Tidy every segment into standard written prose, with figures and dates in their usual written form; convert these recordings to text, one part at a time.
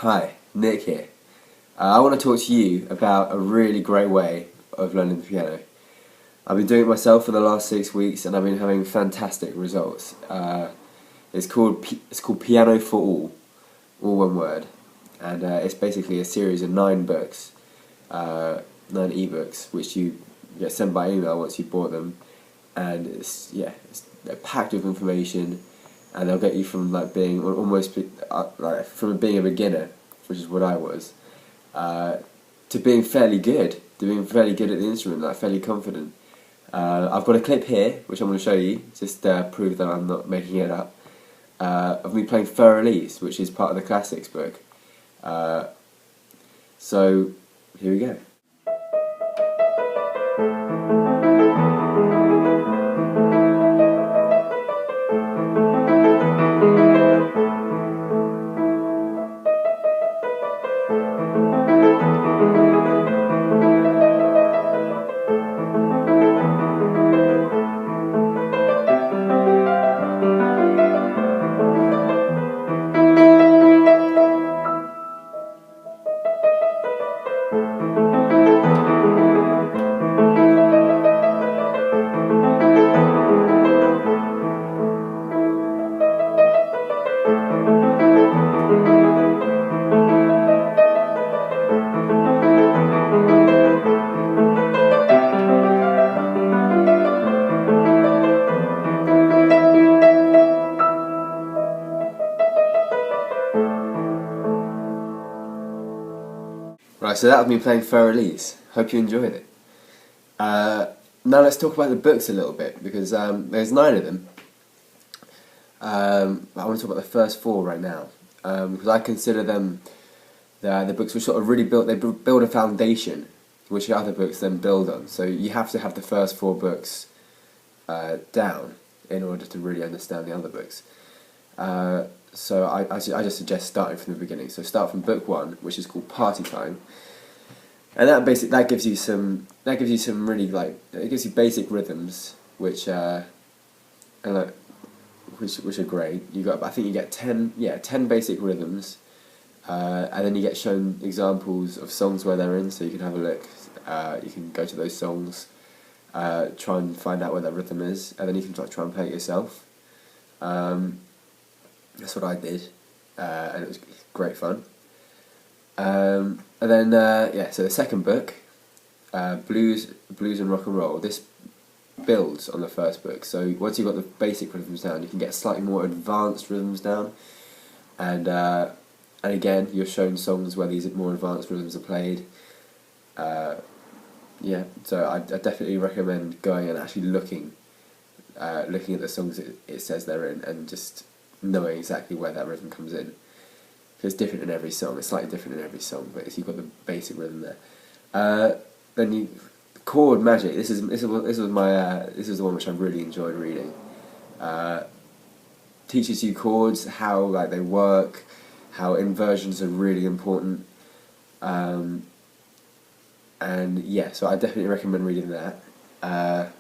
Hi, Nick here. I want to talk to you about a really great way of learning the piano. I've been doing it myself for the last 6 weeks and I've been having fantastic results. It's called PianoForAll, all one word, and it's basically a series of 9 books, 9 ebooks, which you get sent by email once you've bought them, and they're packed with information, and they'll get you from being from being a beginner, which is what I was, to being fairly good, at the instrument, fairly confident. I've got a clip here, which I'm going to show you, just prove that I'm not making it up, of me playing PianoForAll, which is part of the classics book. So, here we go. Right, so that was me playing PianoForAll. Hope you enjoyed it. Now let's talk about the books a little bit, because there's 9 of them. I want to talk about the first 4 right now, because I consider them the books which sort of really build a foundation, which the other books then build on. So you have to have the first 4 books down in order to really understand the other books. So I just suggest starting from the beginning. So start from book 1, which is called Party Time, and that gives you some really it gives you basic rhythms, which are great. I think you get 10 basic rhythms, and then you get shown examples of songs where they're in, so you can have a look. You can go to those songs, try and find out where that rhythm is, and then you can try and play it yourself. That's what I did, and it was great fun. And then, so the second book, Blues and Rock and Roll, this builds on the first book. So once you've got the basic rhythms down, you can get slightly more advanced rhythms down, and again, you're shown songs where these more advanced rhythms are played. So I definitely recommend going and actually looking at the songs it says they're in, and just knowing exactly where that rhythm comes in. It's different in every song. It's slightly different in every song, but you've got the basic rhythm there. Then chord magic. This is the one which I really enjoyed reading. Teaches you chords, how they work, how inversions are really important. So I definitely recommend reading that. And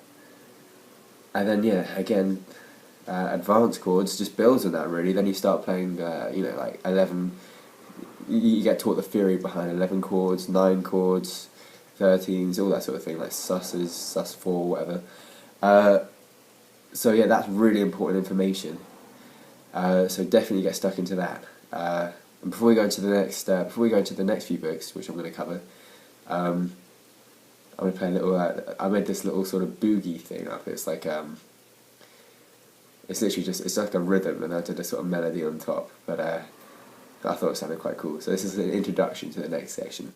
then again, advanced chords just builds on that really. Then you start playing 11. You get taught the theory behind 11 chords, 9 chords, 13s, all that sort of thing, like sus's, sus4, whatever. That's really important information. So definitely get stuck into that. And before we go into the next few books, which I'm going to cover, I'm going to play a little. I made this little sort of boogie thing up. It's like it's literally it's like a rhythm, and I did a sort of melody on top. But I thought it sounded quite cool. So this is an introduction to the next section.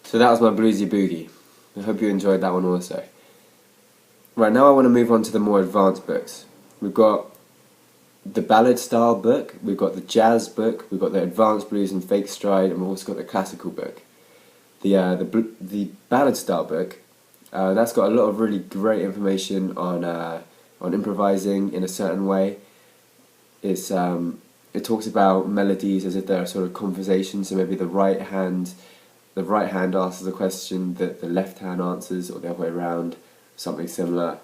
So that was my bluesy boogie. I hope you enjoyed that one also. Right, now I want to move on to the more advanced books. We've got the ballad style book, we've got the jazz book, we've got the advanced blues and fake stride, and we've also got the classical book. The ballad style book, that's got a lot of really great information on on improvising in a certain way. It talks about melodies as if they're a sort of conversation, so maybe the right hand answers a question that the left hand answers, or the other way around, something similar.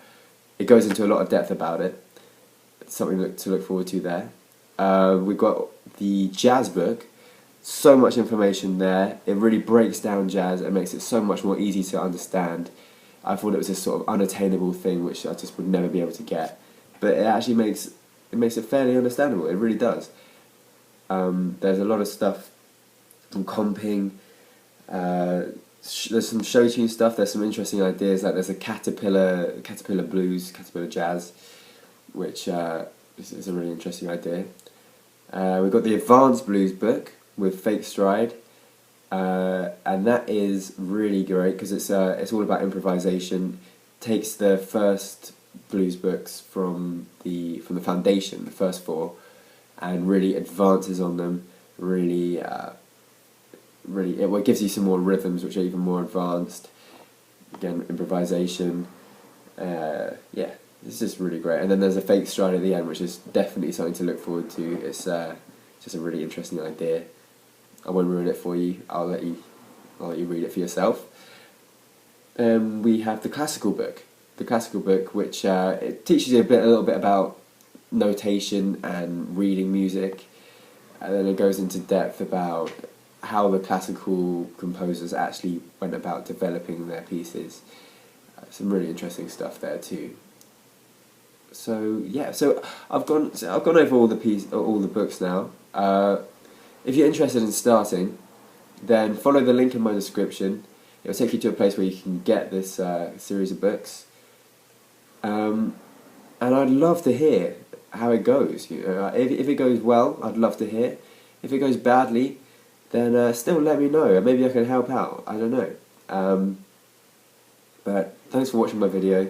It goes into a lot of depth about it. It's something to look forward to there. We've got the jazz book. So much information there. It really breaks down jazz and makes it so much more easy to understand. I thought it was a sort of unattainable thing which I just would never be able to get, but it actually makes it fairly understandable. It really does. There's a lot of stuff on comping. There's some show tune stuff. There's some interesting ideas. Like there's a caterpillar blues, caterpillar jazz, which is a really interesting idea. We've got the advanced blues book with fake stride, and that is really great because it's all about improvisation. Takes the first blues books from the foundation, the first four, and really advances on them. It gives you some more rhythms which are even more advanced. Again, improvisation. Yeah, it's just really great. And then there's a fake stride at the end, which is definitely something to look forward to. It's just a really interesting idea. I won't ruin it for you. I'll let you read it for yourself. We have the classical book. The classical book, which it teaches you a little bit about notation and reading music, and then it goes into depth about how the classical composers actually went about developing their pieces. Some really interesting stuff there too. So yeah, so I've gone over all the books now. If you're interested in starting, then follow the link in my description. It'll take you to a place where you can get this series of books. And I'd love to hear how it goes. You know, if it goes well, I'd love to hear. If it goes badly, then still let me know. Maybe I can help out. I don't know. But thanks for watching my video.